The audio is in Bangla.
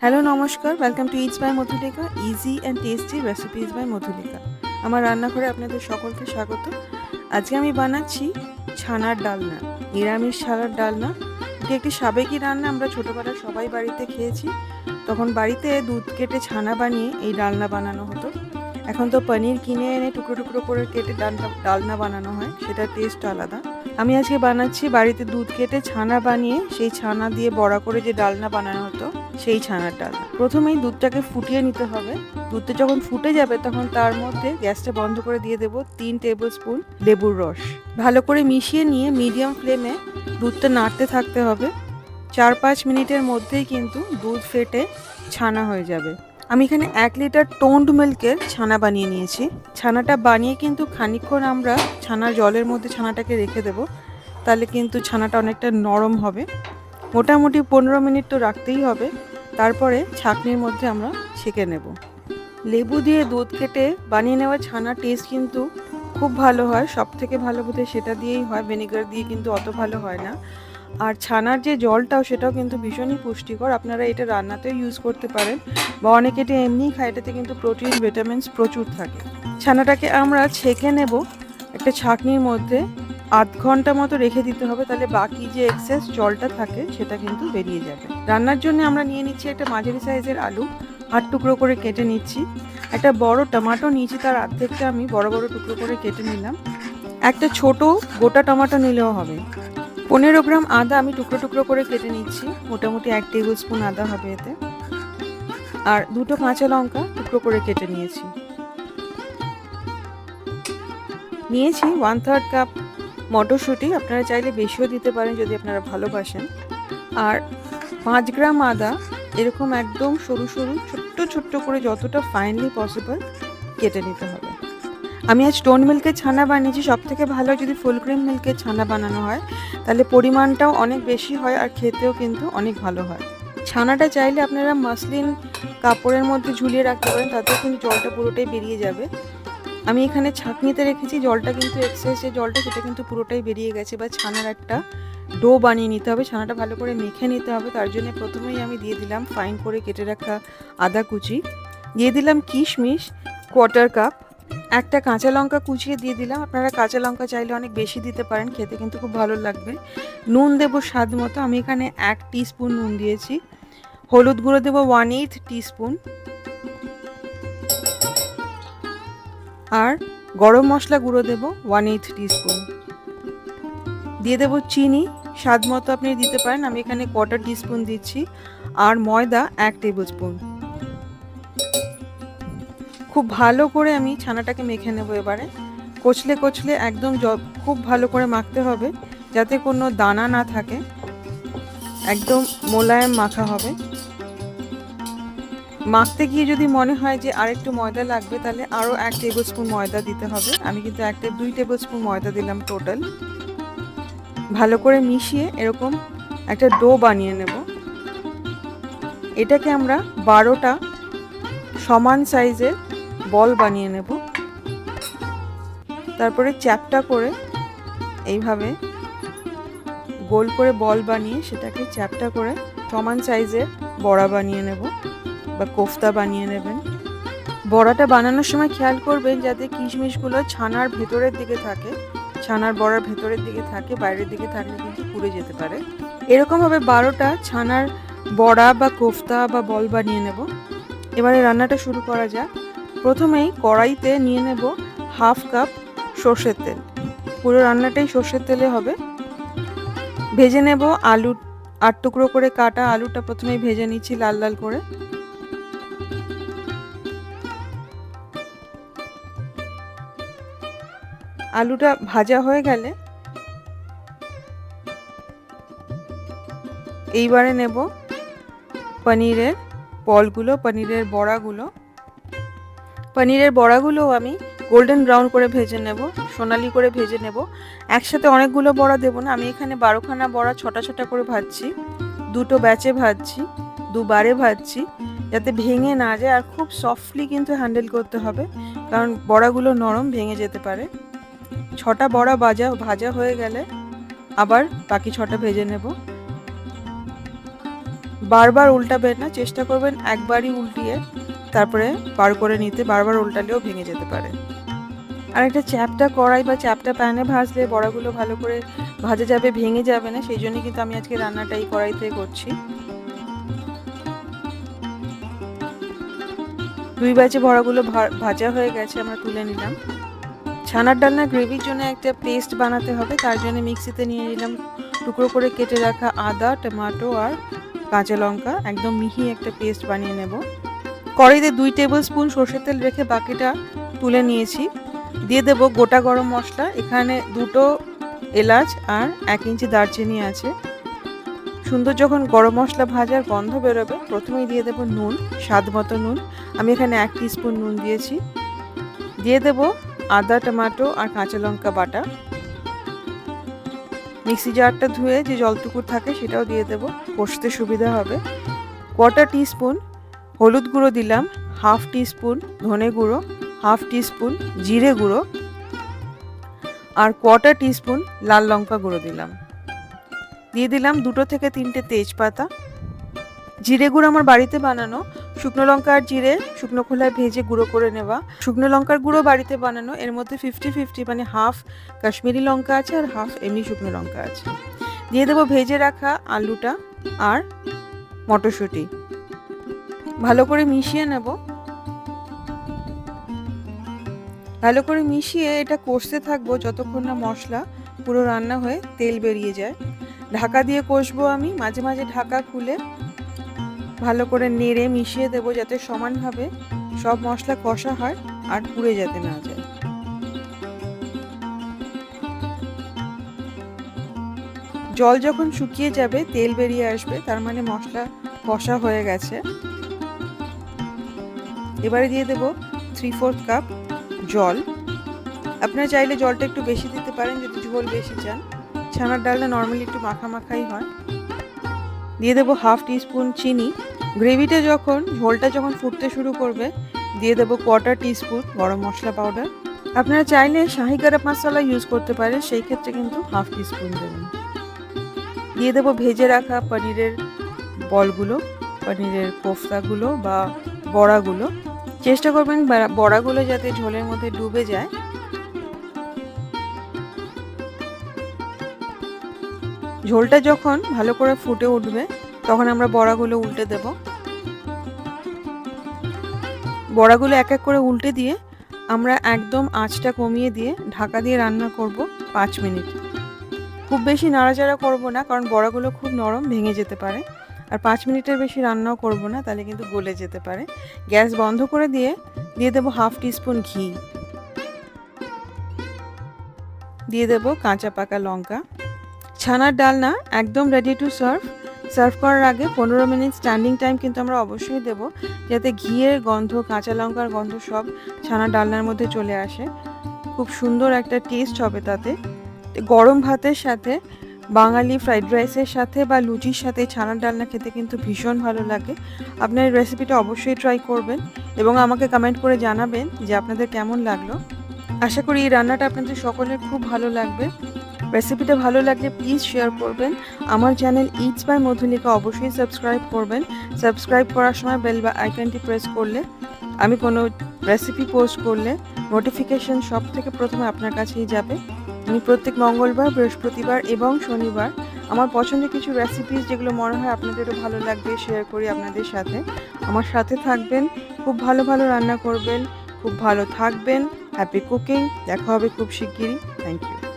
হ্যালো নমস্কার, welcome to it's by Madhulika, easy and tasty recipes by Madhulika. আমার রান্নাঘরে আপনাদের সকলকে স্বাগত। আজকে আমি বানাচ্ছি ছানার ডালনা, নিরামিষ ছানার ডালনা। এটি একটি সাবেকি রান্না, আমরা ছোটোবেলায় সবাই বাড়িতে খেয়েছি। তখন বাড়িতে দুধ কেটে ছানা বানিয়ে এই ডালনা বানানো হতো। এখন তো পনির কিনে এনে টুকরো টুকরো করে কেটে ডালনা বানানো হয়, সেটার টেস্ট আলাদা। আমি আজকে বানাচ্ছি বাড়িতে দুধ কেটে ছানা বানিয়ে সেই ছানা দিয়ে বড়া করে যে ডালনা বানানো হতো সেই ছানার ডালনা। প্রথমেই দুধটাকে ফুটিয়ে নিতে হবে। দুধটা যখন ফুটে যাবে তখন তার মধ্যে গ্যাসটা বন্ধ করে দিয়ে দেবো 3 টেবিল স্পুন লেবুর রস। ভালো করে মিশিয়ে নিয়ে মিডিয়াম ফ্লেমে দুধটা নাড়তে থাকতে হবে। 4-5 মিনিটের মধ্যেই কিন্তু দুধ ফেটে ছানা হয়ে যাবে। আমি এখানে 1 লিটার টোন্ড মিল্কের ছানা বানিয়ে নিয়েছি। ছানাটা বানিয়ে কিন্তু খানিকক্ষণ আমরা ছানার জলের মধ্যে ছানাটাকে রেখে দেব, তাহলে কিন্তু ছানাটা অনেকটা নরম হবে। মোটামুটি 15 মিনিট তো রাখতেই হবে। তারপরে ছাঁকনির মধ্যে আমরা ছেঁকে নেব। লেবু দিয়ে দুধ কেটে বানিয়ে নেওয়া ছানার টেস্ট কিন্তু খুব ভালো হয়, সব থেকে ভালো বোধহয় সেটা দিয়েই হয়, ভিনেগার দিয়ে কিন্তু অত ভালো হয় না। আর ছানার যে জলটাও সেটাও কিন্তু ভীষণই পুষ্টিকর, আপনারা এটা রান্নাতেও ইউজ করতে পারেন বা অনেকে এটা এমনিই খায়, এটাতে কিন্তু প্রোটিন ভিটামিনস প্রচুর থাকে। ছানাটাকে আমরা ছেঁকে নেব একটা ছাঁকনির মধ্যে, আধ ঘন্টা মতো রেখে দিতে হবে, তাহলে বাকি যে এক্সেস জলটা থাকে সেটা কিন্তু বেরিয়ে যাবে। রান্নার জন্য আমরা নিয়ে নিচ্ছি একটা মাঝারি সাইজের আলু, 8 টুকরো করে কেটে নিচ্ছি। একটা বড় টমেটো নিয়েছি, তার অর্ধেকটা আমি বড় বড় টুকরো করে কেটে নিলাম। একটা ছোট গোটা টমেটো নিলেও হবে। 15 গ্রাম আদা আমি টুকরো টুকরো করে কেটে নিচ্ছি, মোটামুটি 1 টেবিল স্পুন আদা হবে এতে। আর 2টো কাঁচা লঙ্কা টুকরো করে কেটে নিয়েছি। নিয়েছি 1/3 কাপ মটরশুঁটি, আপনারা চাইলে বেশিও দিতে পারেন যদি আপনারা ভালোবাসেন। আর 5 গ্রাম আদা এরকম একদম সরু সরু ছোট্ট ছোট্ট করে যতটা ফাইনলি পসিবল কেটে নিতে হবে। আমি আজ টোন মিল্কের ছানা বানিয়েছি, সব থেকে ভালো যদি ফুল ক্রিম মিল্কের ছানা বানানো হয়, তাহলে পরিমাণটাও অনেক বেশি হয় আর খেতেও কিন্তু অনেক ভালো হয়। ছানাটা চাইলে আপনারা মসলিন কাপড়ের মধ্যে ঝুলিয়ে রাখতে পারেন, তাতেও কিন্তু জলটা পুরোটাই বেরিয়ে যাবে। আমি এখানে ছাঁকনিতে রেখেছি, জলটা কিন্তু এক্সেস যে জলটা সেটা কিন্তু পুরোটাই বেরিয়ে গেছে। বা ছানার একটা ডো বানিয়ে নিতে হবে, ছানাটা ভালো করে মেখে নিতে হবে। তার জন্য প্রথমেই আমি দিয়ে দিলাম ফাইন করে কেটে রাখা আদা কুচি, দিয়ে দিলাম কিশমিশ 1/4 কাপ, একটা কাঁচা লঙ্কা কুচিয়ে দিয়ে দিলাম। আপনারা কাঁচা লঙ্কা চাইলে অনেক বেশি দিতে পারেন, খেতে কিন্তু খুব ভালো লাগবে। নুন দেবো স্বাদ মতো, আমি এখানে 1 টিস্পুন নুন দিয়েছি। হলুদ গুঁড়ো দেবো 1/8 টিস্পুন। আর গরম মশলা গুঁড়ো দেবো 1/8 টিস্পুন। দিয়ে দেবো চিনি স্বাদ মতো, আপনি দিতে পারেন, আমি এখানে 1/4 টিস্পুন দিচ্ছি। আর ময়দা 1 টেবিল স্পুন। খুব ভালো করে আমি ছানাটাকে মেখে নেবো। এবারে কচলে কচলে একদম খুব ভালো করে মাখতে হবে, যাতে কোনো দানা না থাকে, একদম মোলায়েম মাখা হবে। মাখতে গিয়ে যদি মনে হয় যে আরেকটু ময়দা লাগবে, তাহলে আরও 1 টেবিল স্পুন ময়দা দিতে হবে। আমি কিন্তু 2 টেবিল স্পুন ময়দা দিলাম টোটাল। ভালো করে মিশিয়ে এরকম একটা ডো বানিয়ে নেব। এটাকে আমরা 12টা সমান সাইজের বল বানিয়ে নেব। তারপরে চ্যাপটা করে এইভাবে গোল করে বল বানিয়ে সেটাকে চ্যাপটা করে সমান সাইজের বড়া বানিয়ে নেব বা কোফতা বানিয়ে নেবেন। বড়াটা বানানোর সময় খেয়াল করবেন যাতে কিশমিশগুলো ছানার ভেতরের দিকে থাকে, ছানার বড়ার ভেতরের দিকে থাকে, বাইরের দিকে থাকলে কিন্তু পুড়ে যেতে পারে। এরকমভাবে 12টা ছানার বড়া বা কোফতা বা বল বানিয়ে নেব। এবারে রান্নাটা শুরু করা যাক। প্রথমেই কড়াইতে নিয়ে নেব 1/2 কাপ সর্ষের তেল। পুরো রান্নাটাই সর্ষের তেলে হবে। ভেজে নেব আলু, 8 টুকরো করে কাটা আলুটা প্রথমেই ভেজে নিচ্ছি লাল লাল করে। আলুটা ভাজা হয়ে গেলে এইবারে নেব পনিরের বলগুলো, পনিরের বড়াগুলো। পনিরের বড়াগুলো আমি গোল্ডেন ব্রাউন করে ভেজে নেব, সোনালি করে ভেজে নেব। একসাথে অনেকগুলো বড়া দেবো না, আমি এখানে 12খানা বড়া ছোটা ছোটা করে ভাজছি। 2টো ব্যাচে ভাজছি, 2 বারে ভাজছি, যাতে ভেঙে না যায়। আর খুব সফটলি কিন্তু হ্যান্ডেল করতে হবে, কারণ বড়াগুলো নরম, ভেঙে যেতে পারে। 6টা বড়া ভাজা হয়ে গেলে আবার বাকি 6টা ভেজে নেব। বারবার উল্টাবেন না, চেষ্টা করবেন একবারই উল্টিয়ে তারপরে বার করে নিতে, বারবার উল্টালেও ভেঙে যেতে পারে। আর একটা চ্যাপ্টা কড়াই বা চ্যাপ্টা প্যানে ভাজলে বড়াগুলো ভালো করে ভাজা যাবে, ভেঙে যাবে না। সেই জন্য কিন্তু আমি আজকে রান্নাটা এই কড়াইতে করছি। 2 ব্যাচে বড়াগুলো ভাজা হয়ে গেছে, আমরা তুলে নিলাম। ছানার ডালনা গ্রেভির জন্য একটা পেস্ট বানাতে হবে, তার জন্য মিক্সিতে নিয়ে নিলাম টুকরো করে কেটে রাখা আদা, টমেটো আর কাঁচা লঙ্কা, একদম মিহি একটা পেস্ট বানিয়ে নেব। কড়াইতে 2 টেবিল স্পুন সর্ষের তেল রেখে বাকিটা তুলে নিয়েছি। দিয়ে দেব গোটা গরম মশলা, এখানে 2টো এলাচ আর 1 ইঞ্চি দারচিনি আছে। সুন্দর যখন গরম মশলা ভাজার গন্ধ বেরোবে, প্রথমেই দিয়ে দেব নুন, স্বাদ মতো নুন। আমি এখানে 1 টিস্পুন নুন দিয়েছি। দিয়ে দেব আদা, টমেটো আর কাঁচা লঙ্কা বাটা। মিক্সি জারটা ধুয়ে যে জলটুকু থাকে সেটাও দিয়ে দেব, কষতে সুবিধা হবে। 1/4 টিস্পুন হলুদ গুঁড়ো দিলাম, 1/2 টিস্পুন ধনে গুঁড়ো, 1/2 টিস্পুন জিরে গুঁড়ো আর 1/4 টিস্পুন লাল লঙ্কা গুঁড়ো দিলাম। দিয়ে দিলাম 2 থেকে 3টে তেজপাতা। জিরে গুঁড়ো আমার বাড়িতে বানানো, শুকনো লঙ্কা আর জিরে শুকনো খোলায় ভেজে গুঁড়ো করে নেওয়া। শুকনো লঙ্কার গুঁড়ো বাড়িতে বানানো, এর মধ্যে 50-50, মানে 1/2 কাশ্মীরি লঙ্কা আছে আর 1/2 এমনি শুকনো লঙ্কা আছে। দিয়ে দেবো ভেজে রাখা আলুটা আর মটরশুঁটি, ভালো করে মিশিয়ে নেব। ভালো করে মিশিয়ে এটা কষতে থাকবো যতক্ষণ না মশলা পুরো রান্না হয়ে তেল বেরিয়ে যায়। ঢাকা দিয়ে কষবো আমি, মাঝে মাঝে ঢাকা খুলে ভালো করে নেড়ে মিশিয়ে দেবো যাতে সমানভাবে সব মশলা কষা হয় আর পুড়ে যেতে না যায়। জল যখন শুকিয়ে যাবে, তেল বেরিয়ে আসবে, তার মানে মশলা কষা হয়ে গেছে। এবারে দিয়ে দেবো 3/4 কাপ জল। আপনারা চাইলে জলটা একটু বেশি দিতে পারেন যদি ঝোল বেশি চান। ছানার ডালটা নর্মালি একটু মাখা মাখাই হয়। দিয়ে দেবো 1/2 টিস্পুন চিনি। গ্রেভিটা ঝোলটা যখন ফুটতে শুরু করবে, দিয়ে দেবো 1/4 টিস্পুন গরম মশলা পাউডার। আপনারা চাইলে শাহি গরম মশলা ইউজ করতে পারেন, সেই ক্ষেত্রে কিন্তু 1/2 টিস্পুন দেবেন। দিয়ে দেবো ভেজে রাখা পনিরের বলগুলো, পনিরের কোফতাগুলো বা বড়াগুলো। চেষ্টা করবেন বড়াগুলো যাতে ঝোলের মধ্যে ডুবে যায়। ঝোলটা যখন ভালো করে ফুটে উঠবে, তখন আমরা বড়াগুলো উল্টে দেব। বড়াগুলো এক এক করে উল্টে দিয়ে আমরা একদম আঁচটা কমিয়ে দিয়ে ঢাকা দিয়ে রান্না করব 5 মিনিট। খুব বেশি নাড়াচাড়া করব না, কারণ বড়াগুলো খুব নরম, ভেঙে যেতে পারে। আর 5 মিনিটের বেশি রান্নাও করব না, তাহলে কিন্তু গলে যেতে পারে। গ্যাস বন্ধ করে দিয়ে দেবো 1/2 টিস্পুন ঘি। দিয়ে দেবো কাঁচা পাকা লঙ্কা। ছানার ডালনা একদম রেডি টু সার্ভ করার আগে 15 মিনিট স্ট্যান্ডিং টাইম কিন্তু আমরা অবশ্যই দেব, যাতে ঘিয়ের গন্ধ, কাঁচা লঙ্কার গন্ধ সব ছানার ডালনার মধ্যে চলে আসে। খুব সুন্দর একটা টেস্ট হবে তাতে। গরম ভাতের সাথে, বাঙালি ফ্রাইড রাইসের সাথে বা লুচির সাথে ছানার ডালনা খেতে কিন্তু ভীষণ ভালো লাগে। আপনার এই রেসিপিটা অবশ্যই ট্রাই করবেন এবং আমাকে কমেন্ট করে জানাবেন যে আপনাদের কেমন লাগলো। আশা করি এই রান্নাটা আপনাদের সকলের খুব ভালো লাগবে। রেসিপিটা ভালো লাগলে প্লিজ শেয়ার করবেন। আমার চ্যানেল ইটস বাই মধুলিকা অবশ্যই সাবস্ক্রাইব করবেন। সাবস্ক্রাইব করার সময় বেল বা আইকনটি প্রেস করলে আমি কোনো রেসিপি পোস্ট করলে নোটিফিকেশন সব থেকে প্রথমে আপনার কাছেই যাবে। আমি প্রত্যেক মঙ্গলবার, বৃহস্পতিবার এবং শনিবার আমার পছন্দের কিছু রেসিপিস যেগুলো মনে হয় আপনাদেরও ভালো লাগবে শেয়ার করি আপনাদের সাথে। আমার সাথে থাকবেন, খুব ভালো ভালো রান্না করবেন, খুব ভালো থাকবেন। Happy cooking. দেখা হবে খুব শিগগিরই। Thank you.